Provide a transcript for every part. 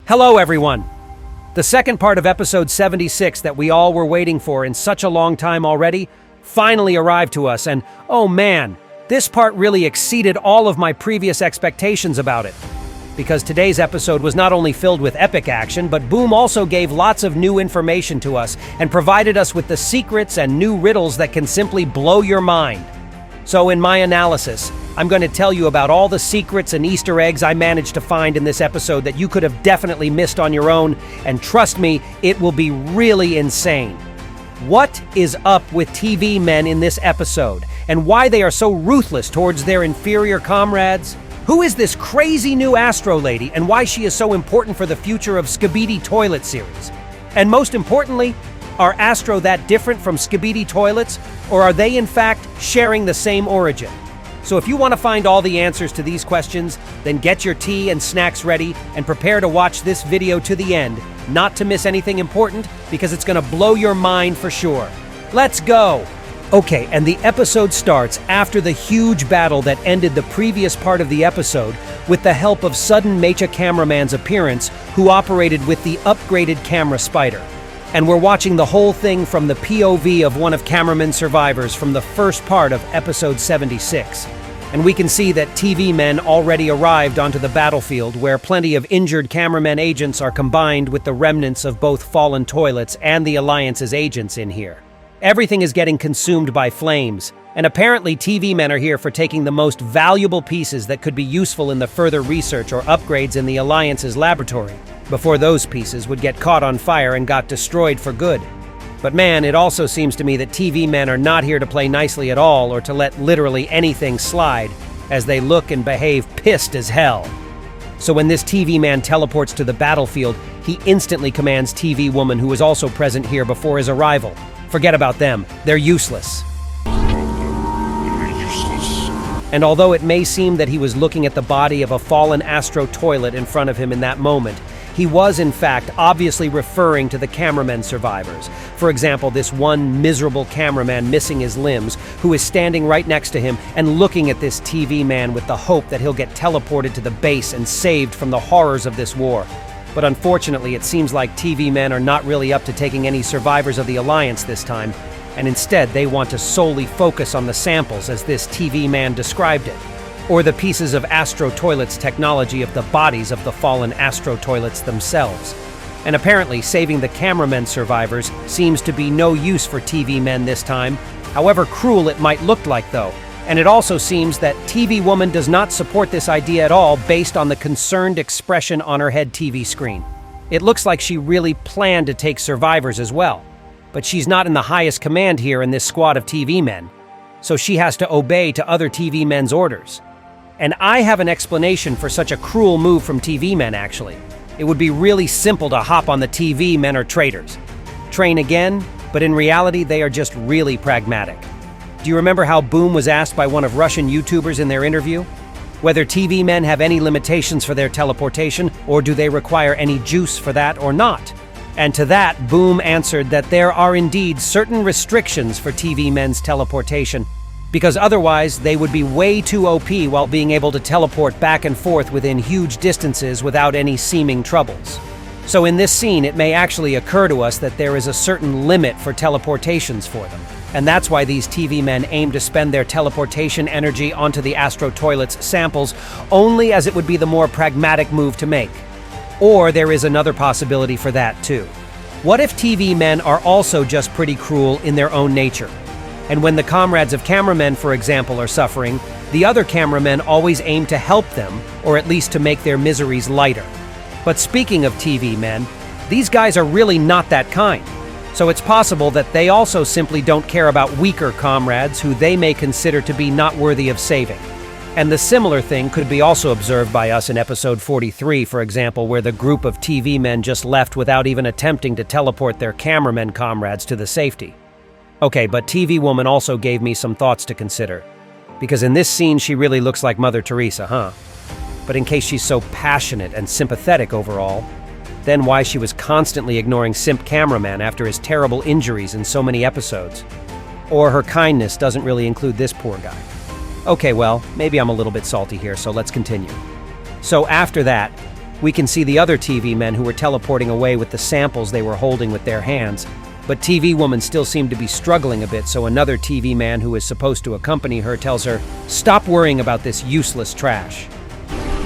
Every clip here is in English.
Hello, everyone! The second part of episode 76 that we all were waiting for in such a long time already finally arrived to us, and oh man, this part really exceeded all of my previous expectations about it. Because today's episode was not only filled with epic action, but Boom also gave lots of new information to us and provided us with the secrets and new riddles that can simply blow your mind. So in my analysis, I'm going to tell you about all the secrets and Easter eggs I managed to find in this episode that you could have definitely missed on your own, and trust me, it will be really insane. What is up with TV men in this episode, and why they are so ruthless towards their inferior comrades? Who is this crazy new Astro lady, and why she is so important for the future of Skibidi toilet series? And most importantly, are Astro that different from Skibidi toilets, or are they in fact sharing the same origin? So if you want to find all the answers to these questions, then get your tea and snacks ready and prepare to watch this video to the end, not to miss anything important, because it's going to blow your mind for sure. Let's go! Okay, and the episode starts after the huge battle that ended the previous part of the episode with the help of sudden Mecha Cameraman's appearance, who operated with the upgraded camera spider. And we're watching the whole thing from the POV of one of Cameraman's survivors from the first part of episode 76. And we can see that TV men already arrived onto the battlefield, where plenty of injured cameraman agents are combined with the remnants of both fallen toilets and the Alliance's agents in here. Everything is getting consumed by flames, and apparently TV men are here for taking the most valuable pieces that could be useful in the further research or upgrades in the Alliance's laboratory, before those pieces would get caught on fire and got destroyed for good. But man, it also seems to me that TV men are not here to play nicely at all or to let literally anything slide, as they look and behave pissed as hell. So when this TV man teleports to the battlefield, he instantly commands TV woman, who was also present here before his arrival. Forget about them, they're useless. And although it may seem that he was looking at the body of a fallen Astro toilet in front of him in that moment, he was in fact obviously referring to the cameramen survivors. For example, this one miserable cameraman missing his limbs, who is standing right next to him and looking at this TV man with the hope that he'll get teleported to the base and saved from the horrors of this war. But unfortunately, it seems like TV men are not really up to taking any survivors of the Alliance this time, and instead they want to solely focus on the samples as this TV man described it, or the pieces of Astro Toilets technology of the bodies of the fallen Astro Toilets themselves. And apparently saving the cameramen survivors seems to be no use for TV men this time, however cruel it might look like though. And it also seems that TV woman does not support this idea at all based on the concerned expression on her head TV screen. It looks like she really planned to take survivors as well, but she's not in the highest command here in this squad of TV men, so she has to obey to other TV men's orders. And I have an explanation for such a cruel move from TV men, actually. It would be really simple to hop on the TV men are traitors. Train again, but in reality they are just really pragmatic. Do you remember how Boom was asked by one of Russian YouTubers in their interview whether TV men have any limitations for their teleportation, or do they require any juice for that or not? And to that, Boom answered that there are indeed certain restrictions for TV men's teleportation, because otherwise they would be way too OP while being able to teleport back and forth within huge distances without any seeming troubles. So in this scene, it may actually occur to us that there is a certain limit for teleportations for them. And that's why these TV men aim to spend their teleportation energy onto the Astro Toilets samples only as it would be the more pragmatic move to make. Or there is another possibility for that too. What if TV men are also just pretty cruel in their own nature? And when the comrades of cameramen, for example, are suffering, the other cameramen always aim to help them, or at least to make their miseries lighter. But speaking of TV men, these guys are really not that kind. So it's possible that they also simply don't care about weaker comrades who they may consider to be not worthy of saving. And the similar thing could be also observed by us in episode 43, for example, where the group of TV men just left without even attempting to teleport their cameramen comrades to the safety. Okay, but TV woman also gave me some thoughts to consider. Because in this scene, she really looks like Mother Teresa, huh? But in case she's so passionate and sympathetic overall, then why she was constantly ignoring Simp Cameraman after his terrible injuries in so many episodes. Or her kindness doesn't really include this poor guy. Okay, well, maybe I'm a little bit salty here, so let's continue. So after that, we can see the other TV men who were teleporting away with the samples they were holding with their hands. But TV woman still seemed to be struggling a bit, so another TV man who is supposed to accompany her tells her, "Stop worrying about this useless trash."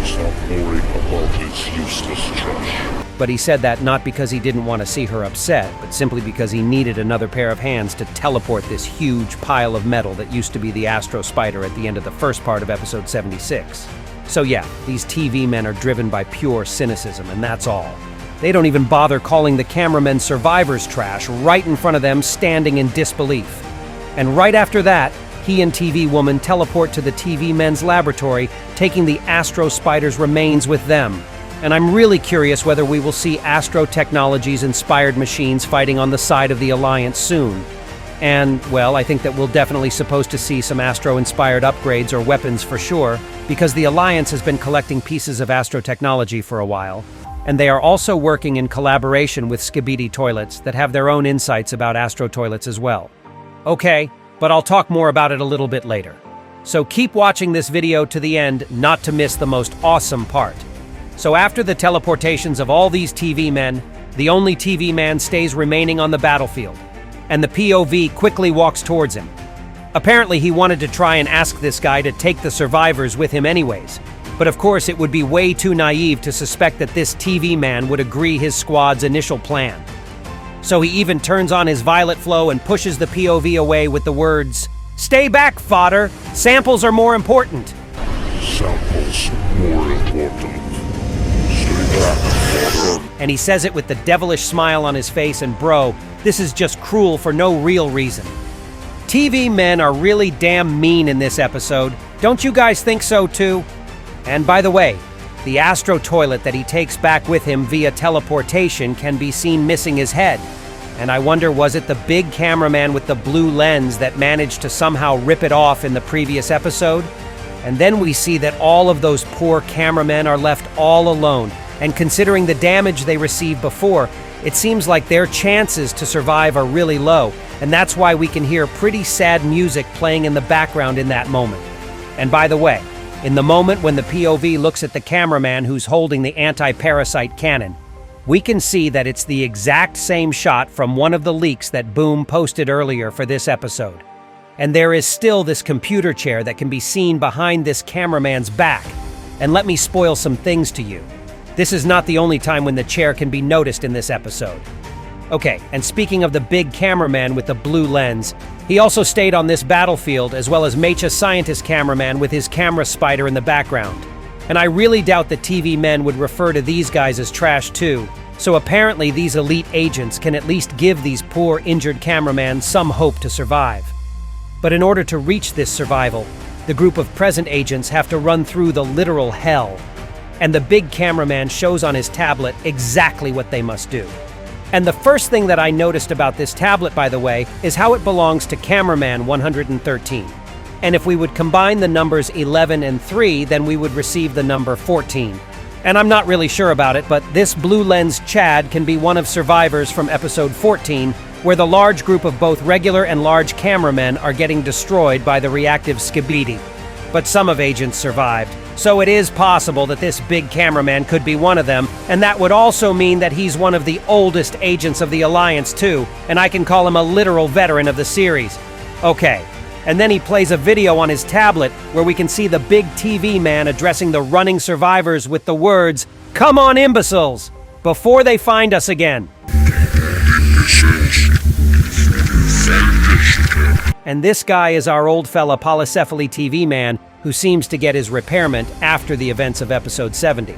Stop worrying about this useless trash. But he said that not because he didn't want to see her upset, but simply because he needed another pair of hands to teleport this huge pile of metal that used to be the Astro Spider at the end of the first part of episode 76. So yeah, these TV men are driven by pure cynicism, and that's all. They don't even bother calling the cameramen survivors trash right in front of them, standing in disbelief. And right after that, he and TV woman teleport to the TV men's laboratory, taking the Astro Spider's remains with them. And I'm really curious whether we will see Astro Technologies inspired machines fighting on the side of the Alliance soon. And, well, I think that we'll definitely supposed to see some Astro-inspired upgrades or weapons for sure, because the Alliance has been collecting pieces of Astro technology for a while. And they are also working in collaboration with Skibidi toilets that have their own insights about Astro toilets as well. Okay, but I'll talk more about it a little bit later. So keep watching this video to the end not to miss the most awesome part. So after the teleportations of all these TV men, the only TV man stays remaining on the battlefield, and the POV quickly walks towards him. Apparently he wanted to try and ask this guy to take the survivors with him anyways, but of course it would be way too naive to suspect that this TV man would agree his squad's initial plan. So he even turns on his violet flow and pushes the POV away with the words, "Stay back, fodder! Samples are more important!" Samples more important. Stay back, fodder. And he says it with the devilish smile on his face, and bro, this is just cruel for no real reason. TV men are really damn mean in this episode. Don't you guys think so too? And by the way, the Astro toilet that he takes back with him via teleportation can be seen missing his head. And I wonder, was it the big cameraman with the blue lens that managed to somehow rip it off in the previous episode? And then we see that all of those poor cameramen are left all alone. And considering the damage they received before, it seems like their chances to survive are really low. And that's why we can hear pretty sad music playing in the background in that moment. And by the way, in the moment when the POV looks at the cameraman who's holding the anti-parasite cannon, we can see that it's the exact same shot from one of the leaks that Boom posted earlier for this episode. And there is still this computer chair that can be seen behind this cameraman's back. And let me spoil some things to you. This is not the only time when the chair can be noticed in this episode. Okay, and speaking of the big cameraman with the blue lens, he also stayed on this battlefield, as well as Mecha Scientist cameraman with his camera spider in the background. And I really doubt that TV men would refer to these guys as trash too, so apparently these elite agents can at least give these poor injured cameramen some hope to survive. But in order to reach this survival, the group of present agents have to run through the literal hell. And the big cameraman shows on his tablet exactly what they must do. And the first thing that I noticed about this tablet, by the way, is how it belongs to cameraman 113. And if we would combine the numbers 11 and 3, then we would receive the number 14. And I'm not really sure about it, but this blue lens Chad can be one of survivors from episode 14, where the large group of both regular and large cameramen are getting destroyed by the reactive Skibidi. But some of agents survived. So it is possible that this big cameraman could be one of them, and that would also mean that he's one of the oldest agents of the Alliance too, and I can call him a literal veteran of the series. Okay, and then he plays a video on his tablet where we can see the big TV man addressing the running survivors with the words, "Come on, imbeciles, before they find us again." And this guy is our old fella Polycephaly TV man, who seems to get his repairment after the events of episode 70.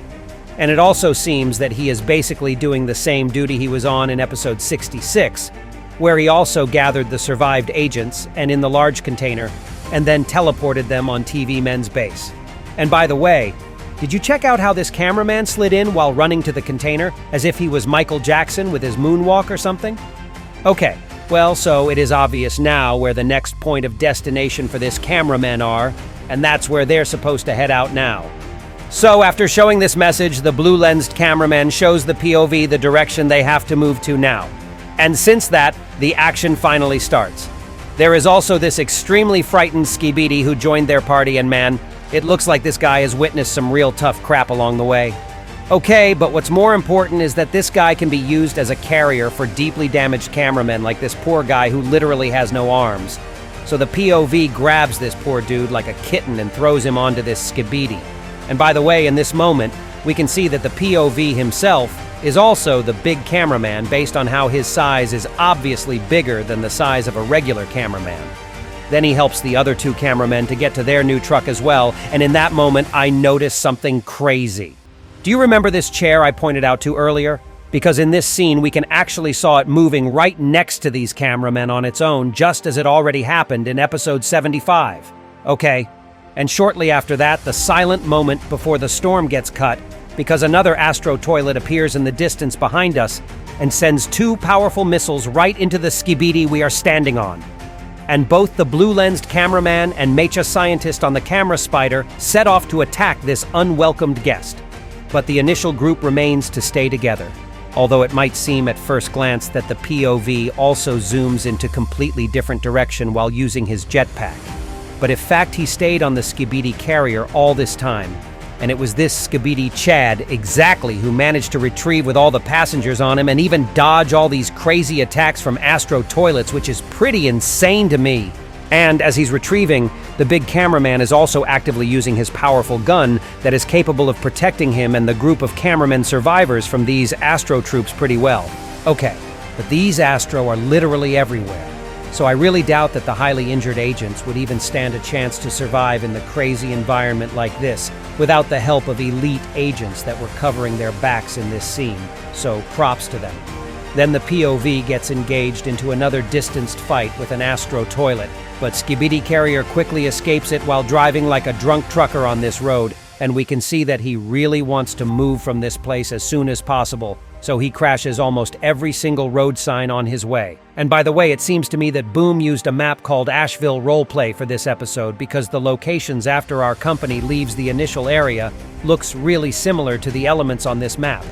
And it also seems that he is basically doing the same duty he was on in episode 66, where he also gathered the survived agents and in the large container, and then teleported them on TV men's base. And by the way, did you check out how this cameraman slid in while running to the container, as if he was Michael Jackson with his moonwalk or something? Okay, well, so it is obvious now where the next point of destination for this cameraman are, and that's where they're supposed to head out now. So after showing this message, the blue-lensed cameraman shows the POV the direction they have to move to now. And since that, the action finally starts. There is also this extremely frightened Skibidi who joined their party, and man, it looks like this guy has witnessed some real tough crap along the way. Okay, but what's more important is that this guy can be used as a carrier for deeply damaged cameramen like this poor guy who literally has no arms. So the POV grabs this poor dude like a kitten and throws him onto this Skibidi. And by the way, in this moment, we can see that the POV himself is also the big cameraman based on how his size is obviously bigger than the size of a regular cameraman. Then he helps the other two cameramen to get to their new truck as well, and in that moment, I noticed something crazy. Do you remember this chair I pointed out to earlier? Because in this scene, we can actually saw it moving right next to these cameramen on its own, just as it already happened in episode 75. Okay, and shortly after that, the silent moment before the storm gets cut, because another Astro toilet appears in the distance behind us and sends two powerful missiles right into the Skibidi we are standing on. And both the blue-lensed cameraman and Mecha scientist on the camera spider set off to attack this unwelcomed guest. But the initial group remains to stay together, although it might seem at first glance that the POV also zooms into completely different direction while using his jetpack. But in fact, he stayed on the Skibidi carrier all this time, and it was this Skibidi Chad exactly who managed to retrieve with all the passengers on him and even dodge all these crazy attacks from Astro toilets, which is pretty insane to me. And as he's retrieving, the big cameraman is also actively using his powerful gun that is capable of protecting him and the group of cameramen survivors from these Astro troops pretty well. Okay, but these Astro are literally everywhere. So I really doubt that the highly injured agents would even stand a chance to survive in the crazy environment like this without the help of elite agents that were covering their backs in this scene. So props to them. Then the POV gets engaged into another distanced fight with an Astro toilet, but Skibidi Carrier quickly escapes it while driving like a drunk trucker on this road, and we can see that he really wants to move from this place as soon as possible, so he crashes almost every single road sign on his way. And by the way, it seems to me that Boom used a map called Asheville Roleplay for this episode because the locations after our company leaves the initial area looks really similar to the elements on this map.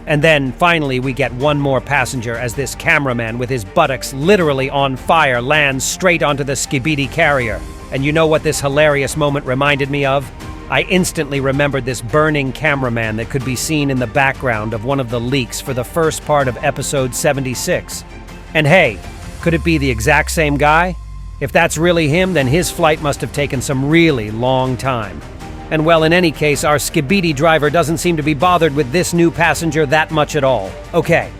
And then, finally, we get one more passenger as this cameraman with his buttocks literally on fire lands straight onto the Skibidi carrier. And you know what this hilarious moment reminded me of? I instantly remembered this burning cameraman that could be seen in the background of one of the leaks for the first part of episode 76. And hey, could it be the exact same guy? If that's really him, then his flight must have taken some really long time. And well, in any case, our Skibidi driver doesn't seem to be bothered with this new passenger that much at all. Okay.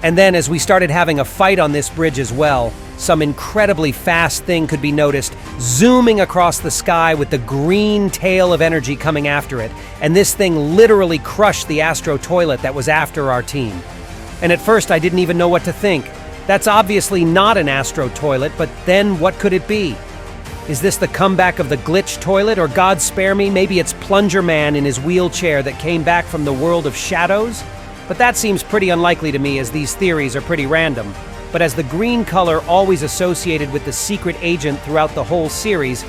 And then as we started having a fight on this bridge as well, some incredibly fast thing could be noticed zooming across the sky with the green tail of energy coming after it. And this thing literally crushed the Astro toilet that was after our team. And at first I didn't even know what to think. That's obviously not an Astro toilet, but then what could it be? Is this the comeback of the glitch toilet, or God spare me, maybe it's Plunger Man in his wheelchair that came back from the world of shadows? But that seems pretty unlikely to me, as these theories are pretty random. But as the green color always associated with the secret agent throughout the whole series,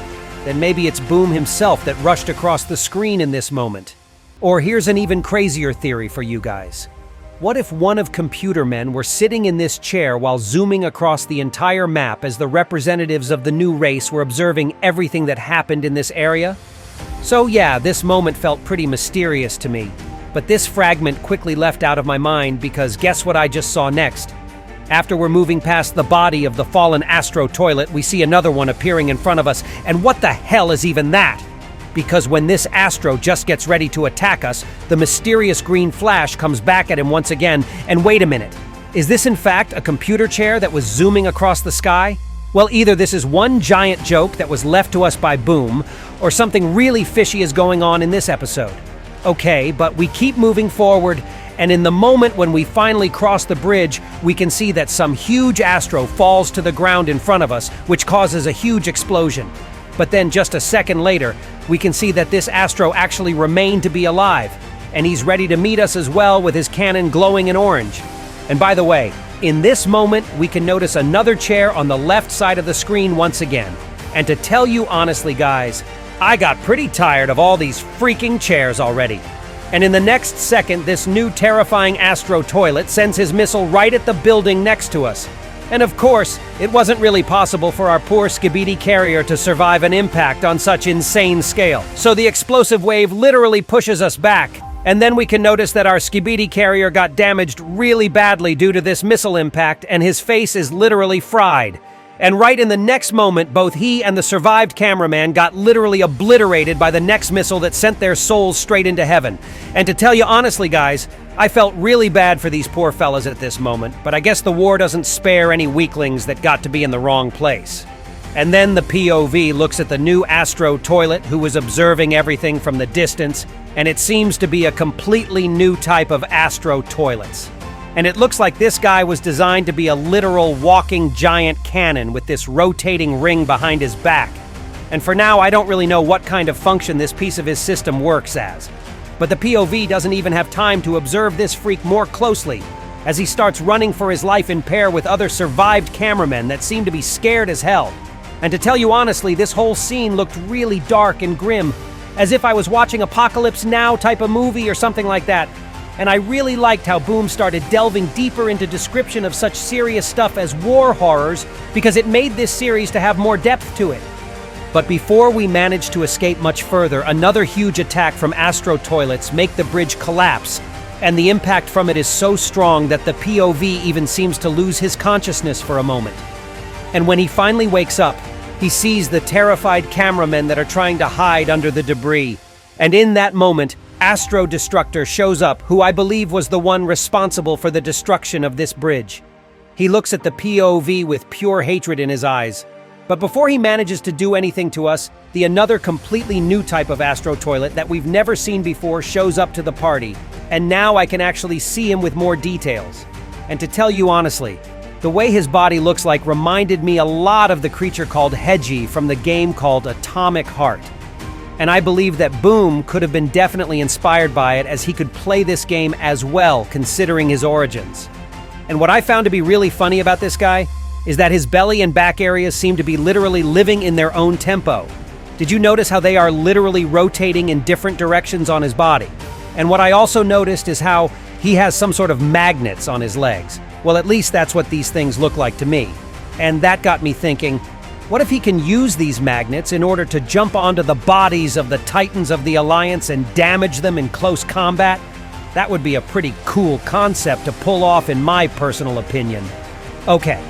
then maybe it's Boom himself that rushed across the screen in this moment. Or here's an even crazier theory for you guys. What if one of Computer Men were sitting in this chair while zooming across the entire map as the representatives of the new race were observing everything that happened in this area? So yeah, this moment felt pretty mysterious to me, but this fragment quickly left out of my mind because guess what I just saw next? After we're moving past the body of the fallen Astro toilet, we see another one appearing in front of us, and what the hell is even that? Because when this Astro just gets ready to attack us, the mysterious green flash comes back at him once again, and wait a minute. Is this in fact a computer chair that was zooming across the sky? Well, either this is one giant joke that was left to us by Boom, or something really fishy is going on in this episode. Okay, but we keep moving forward, and in the moment when we finally cross the bridge, we can see that some huge Astro falls to the ground in front of us, which causes a huge explosion. But then just a second later, we can see that this Astro actually remained to be alive, and he's ready to meet us as well with his cannon glowing in orange. And by the way, in this moment, we can notice another chair on the left side of the screen once again. And to tell you honestly, guys, I got pretty tired of all these freaking chairs already. And in the next second, this new terrifying Astro toilet sends his missile right at the building next to us. And of course, it wasn't really possible for our poor Skibidi carrier to survive an impact on such insane scale. So the explosive wave literally pushes us back. And then we can notice that our Skibidi carrier got damaged really badly due to this missile impact, and his face is literally fried. And right in the next moment, both he and the survived cameraman got literally obliterated by the next missile that sent their souls straight into heaven. And to tell you honestly, guys, I felt really bad for these poor fellas at this moment, but I guess the war doesn't spare any weaklings that got to be in the wrong place. And then the POV looks at the new Astro toilet, who was observing everything from the distance, and it seems to be a completely new type of Astro toilets. And it looks like this guy was designed to be a literal walking giant cannon with this rotating ring behind his back. And for now, I don't really know what kind of function this piece of his system works as. But the POV doesn't even have time to observe this freak more closely, as he starts running for his life in pair with other survived cameramen that seem to be scared as hell. And to tell you honestly, this whole scene looked really dark and grim, as if I was watching Apocalypse Now type of movie or something like that. And I really liked how Boom started delving deeper into description of such serious stuff as war horrors, because it made this series to have more depth to it. But before we manage to escape much further, another huge attack from Astro toilets make the bridge collapse, and the impact from it is so strong that the POV even seems to lose his consciousness for a moment. And when he finally wakes up, he sees the terrified cameramen that are trying to hide under the debris. And in that moment, Astro Destructor shows up, who I believe was the one responsible for the destruction of this bridge. He looks at the POV with pure hatred in his eyes. But before he manages to do anything to us, another completely new type of Astro toilet that we've never seen before shows up to the party. And now I can actually see him with more details. And to tell you honestly, the way his body looks like reminded me a lot of the creature called Hedgie from the game called Atomic Heart. And I believe that Boom could have been definitely inspired by it, as he could play this game as well, considering his origins. And what I found to be really funny about this guy is that his belly and back areas seem to be literally living in their own tempo. Did you notice how they are literally rotating in different directions on his body? And what I also noticed is how he has some sort of magnets on his legs. Well, at least that's what these things look like to me. And that got me thinking, what if he can use these magnets in order to jump onto the bodies of the Titans of the Alliance and damage them in close combat? That would be a pretty cool concept to pull off, in my personal opinion. Okay,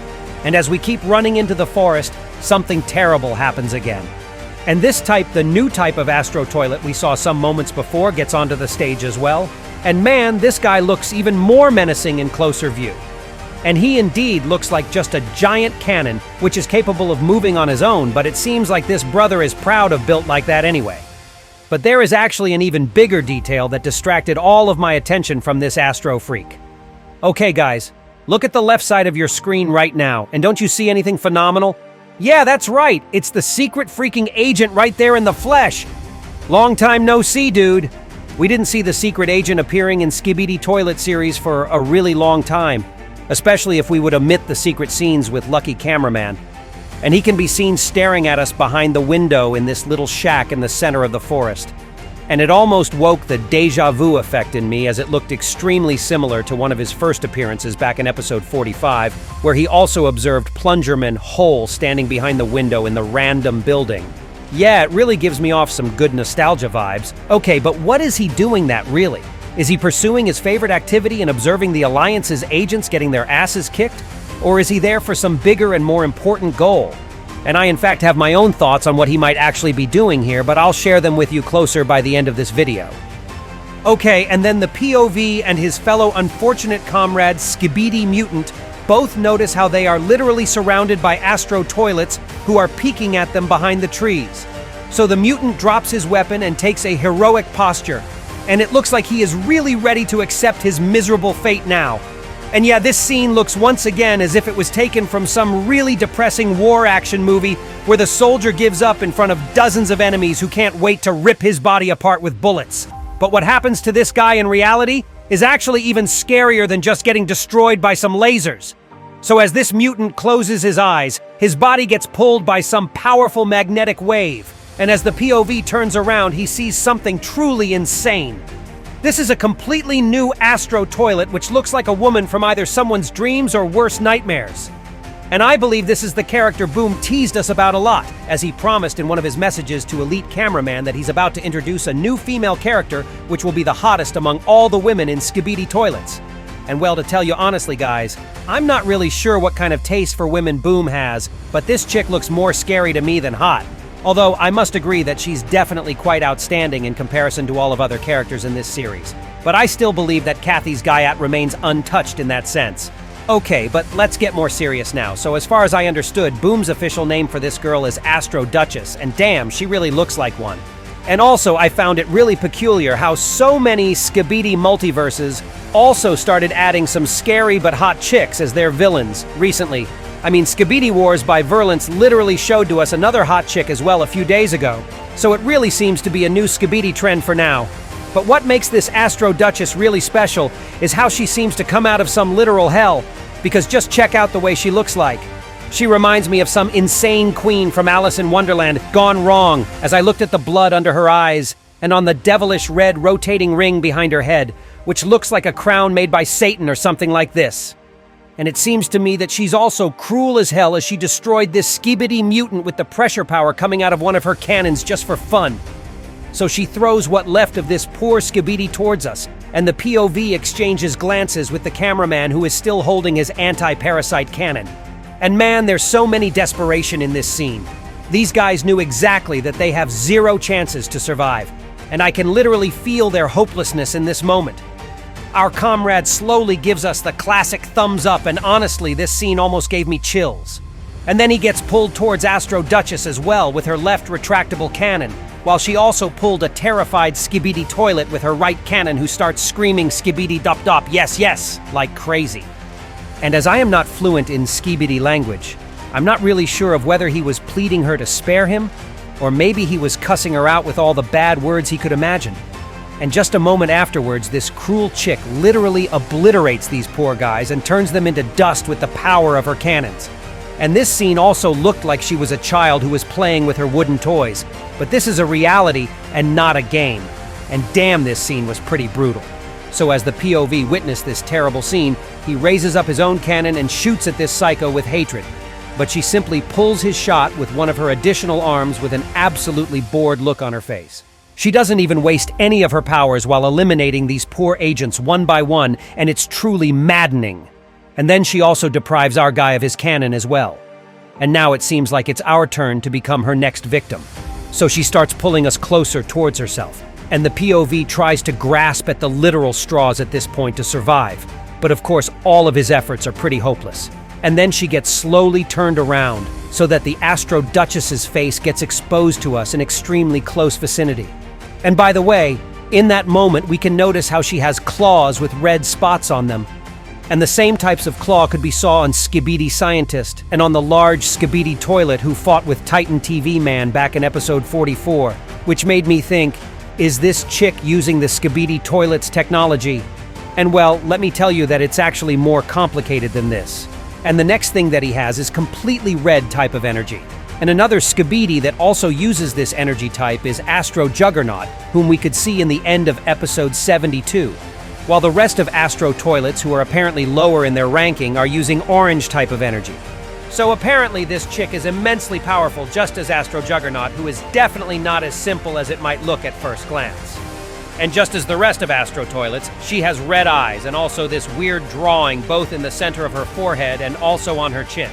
and as we keep running into the forest, something terrible happens again. And this type, the new type of Astro toilet we saw some moments before, gets onto the stage as well. And man, this guy looks even more menacing in closer view. And he indeed looks like just a giant cannon, which is capable of moving on his own, but it seems like this brother is proud of built like that anyway. But there is actually an even bigger detail that distracted all of my attention from this Astro freak. Okay guys, look at the left side of your screen right now, and don't you see anything phenomenal? Yeah, that's right, it's the secret freaking agent right there in the flesh. Long time no see, dude. We didn't see the secret agent appearing in Skibidi Toilet series for a really long time. Especially if we would omit the secret scenes with Lucky Cameraman. And he can be seen staring at us behind the window in this little shack in the center of the forest. And it almost woke the deja vu effect in me, as it looked extremely similar to one of his first appearances back in episode 45, where he also observed Plungerman Hole standing behind the window in the random building. Yeah, it really gives me off some good nostalgia vibes. Okay, but what is he doing that really? Is he pursuing his favorite activity and observing the Alliance's agents getting their asses kicked? Or is he there for some bigger and more important goal? And I in fact have my own thoughts on what he might actually be doing here, but I'll share them with you closer by the end of this video. Okay, and then the POV and his fellow unfortunate comrade Skibidi Mutant both notice how they are literally surrounded by Astro toilets who are peeking at them behind the trees. So the mutant drops his weapon and takes a heroic posture, and it looks like he is really ready to accept his miserable fate now. And yeah, this scene looks once again as if it was taken from some really depressing war action movie where the soldier gives up in front of dozens of enemies who can't wait to rip his body apart with bullets. But what happens to this guy in reality is actually even scarier than just getting destroyed by some lasers. So as this mutant closes his eyes, his body gets pulled by some powerful magnetic wave. And as the POV turns around, he sees something truly insane. This is a completely new Astro toilet which looks like a woman from either someone's dreams or worse nightmares. And I believe this is the character Boom teased us about a lot, as he promised in one of his messages to Elite Cameraman that he's about to introduce a new female character which will be the hottest among all the women in Skibidi toilets. And well, to tell you honestly, guys, I'm not really sure what kind of taste for women Boom has, but this chick looks more scary to me than hot. Although I must agree that she's definitely quite outstanding in comparison to all of other characters in this series. But I still believe that Kathy's Gaiat remains untouched in that sense. Okay, but let's get more serious now. So as far as I understood, Boom's official name for this girl is Astro Duchess, and damn, she really looks like one. And also, I found it really peculiar how so many Skibidi multiverses also started adding some scary but hot chicks as their villains recently. I mean, Skibidi Wars by Virulence literally showed to us another hot chick as well a few days ago. So it really seems to be a new Skibidi trend for now. But what makes this Astro Duchess really special is how she seems to come out of some literal hell, because just check out the way she looks like. She reminds me of some insane queen from Alice in Wonderland gone wrong as I looked at the blood under her eyes and on the devilish red rotating ring behind her head, which looks like a crown made by Satan or something like this. And it seems to me that she's also cruel as hell as she destroyed this Skibidi mutant with the pressure power coming out of one of her cannons just for fun. So she throws what left of this poor Skibidi towards us, and the POV exchanges glances with the cameraman who is still holding his anti-parasite cannon. And man, there's so many desperation in this scene. These guys knew exactly that they have zero chances to survive, and I can literally feel their hopelessness in this moment. Our comrade slowly gives us the classic thumbs up, and honestly, this scene almost gave me chills. And then he gets pulled towards Astro Duchess as well with her left retractable cannon, while she also pulled a terrified Skibidi toilet with her right cannon who starts screaming Skibidi dop dop, yes, yes, like crazy. And as I am not fluent in Skibidi language, I'm not really sure of whether he was pleading her to spare him, or maybe he was cussing her out with all the bad words he could imagine. And just a moment afterwards, this cruel chick literally obliterates these poor guys and turns them into dust with the power of her cannons. And this scene also looked like she was a child who was playing with her wooden toys, but this is a reality and not a game. And damn, this scene was pretty brutal. So as the POV witnessed this terrible scene, he raises up his own cannon and shoots at this psycho with hatred. But she simply pulls his shot with one of her additional arms with an absolutely bored look on her face. She doesn't even waste any of her powers while eliminating these poor agents one by one, and it's truly maddening. And then she also deprives our guy of his cannon as well. And now it seems like it's our turn to become her next victim. So she starts pulling us closer towards herself, and the POV tries to grasp at the literal straws at this point to survive. But of course, all of his efforts are pretty hopeless. And then she gets slowly turned around so that the Astro Duchess's face gets exposed to us in extremely close vicinity. And by the way, in that moment we can notice how she has claws with red spots on them. And the same types of claw could be saw on Skibidi Scientist and on the large Skibidi toilet who fought with Titan TV Man back in episode 44, which made me think, is this chick using the Skibidi toilet's technology? And well, let me tell you that it's actually more complicated than this. And the next thing that he has is completely red type of energy. And another Skibidi that also uses this energy type is Astro Juggernaut, whom we could see in the end of episode 72. While the rest of Astro Toilets, who are apparently lower in their ranking, are using orange type of energy. So apparently this chick is immensely powerful, just as Astro Juggernaut, who is definitely not as simple as it might look at first glance. And just as the rest of Astro Toilets, she has red eyes and also this weird drawing both in the center of her forehead and also on her chin.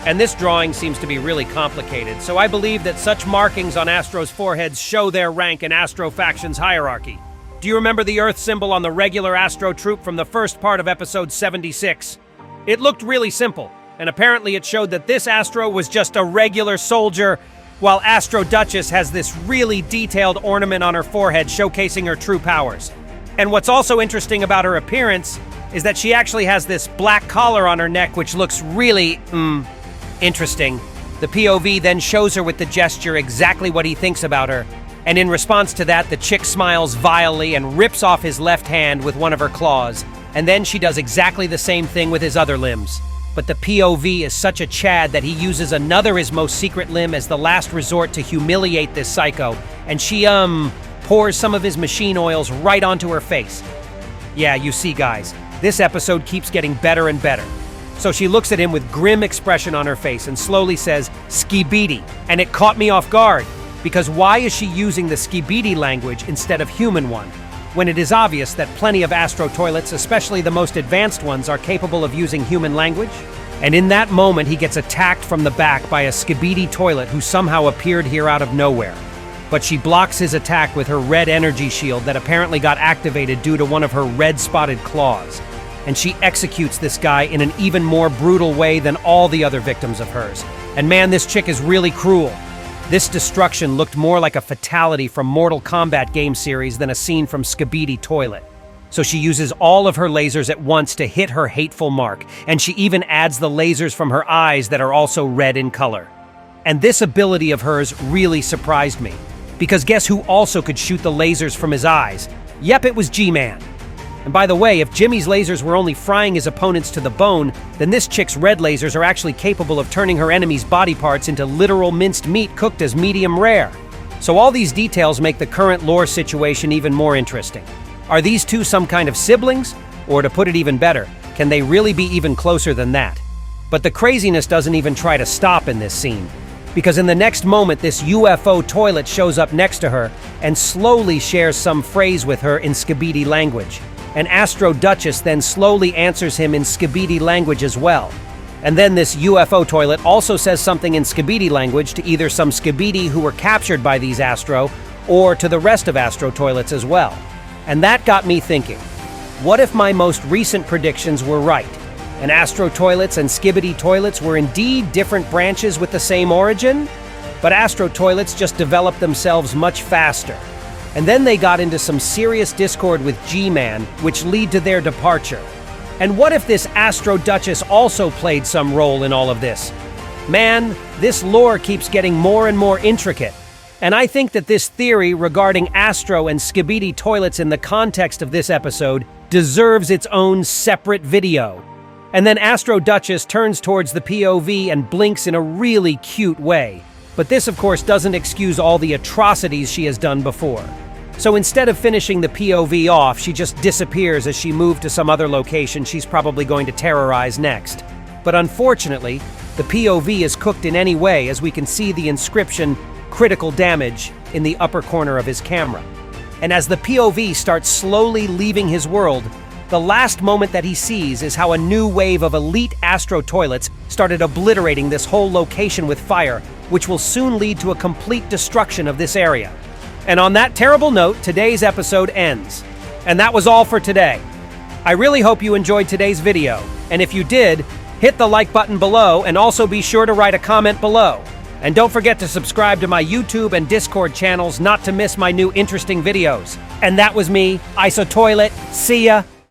And this drawing seems to be really complicated, so I believe that such markings on Astro's foreheads show their rank in Astro Faction's hierarchy. Do you remember the Earth symbol on the regular Astro troop from the first part of episode 76? It looked really simple, and apparently it showed that this Astro was just a regular soldier, while Astro Duchess has this really detailed ornament on her forehead showcasing her true powers. And what's also interesting about her appearance is that she actually has this black collar on her neck, which looks really, interesting. The POV then shows her with the gesture exactly what he thinks about her. And in response to that, the chick smiles vilely and rips off his left hand with one of her claws. And then she does exactly the same thing with his other limbs. But the POV is such a Chad that he uses another his most secret limb as the last resort to humiliate this psycho. And she, pours some of his machine oils right onto her face. Yeah, you see guys, this episode keeps getting better and better. So she looks at him with grim expression on her face and slowly says, Skibidi. And it caught me off guard, because why is she using the Skibidi language instead of human one, when it is obvious that plenty of astrotoilets, especially the most advanced ones, are capable of using human language? And in that moment, he gets attacked from the back by a Skibidi toilet who somehow appeared here out of nowhere. But she blocks his attack with her red energy shield that apparently got activated due to one of her red-spotted claws. And she executes this guy in an even more brutal way than all the other victims of hers. And man, this chick is really cruel. This destruction looked more like a fatality from Mortal Kombat game series than a scene from Skibidi Toilet. So she uses all of her lasers at once to hit her hateful mark, and she even adds the lasers from her eyes that are also red in color. And this ability of hers really surprised me, because guess who also could shoot the lasers from his eyes? Yep, it was G-Man. And by the way, if Jimmy's lasers were only frying his opponents to the bone, then this chick's red lasers are actually capable of turning her enemy's body parts into literal minced meat cooked as medium rare. So all these details make the current lore situation even more interesting. Are these two some kind of siblings? Or to put it even better, can they really be even closer than that? But the craziness doesn't even try to stop in this scene, because in the next moment this UFO toilet shows up next to her and slowly shares some phrase with her in Skibidi language. And Astro Duchess then slowly answers him in Skibidi language as well. And then this UFO toilet also says something in Skibidi language to either some Skibidi who were captured by these Astro, or to the rest of Astro toilets as well. And that got me thinking, what if my most recent predictions were right, and Astro toilets and Skibidi toilets were indeed different branches with the same origin? But Astro toilets just developed themselves much faster. And then they got into some serious discord with G-Man, which lead to their departure. And what if this Astro Duchess also played some role in all of this? Man, this lore keeps getting more and more intricate. And I think that this theory regarding Astro and Skibidi toilets in the context of this episode deserves its own separate video. And then Astro Duchess turns towards the POV and blinks in a really cute way. But this, of course, doesn't excuse all the atrocities she has done before. So instead of finishing the POV off, she just disappears as she moves to some other location she's probably going to terrorize next. But unfortunately, the POV is cooked in any way, as we can see the inscription, critical damage, in the upper corner of his camera. And as the POV starts slowly leaving his world, the last moment that he sees is how a new wave of elite Astro toilets started obliterating this whole location with fire, which will soon lead to a complete destruction of this area. And on that terrible note, today's episode ends. And that was all for today. I really hope you enjoyed today's video, and if you did, hit the like button below and also be sure to write a comment below. And don't forget to subscribe to my YouTube and Discord channels not to miss my new interesting videos. And that was me, Isotoilet. See ya!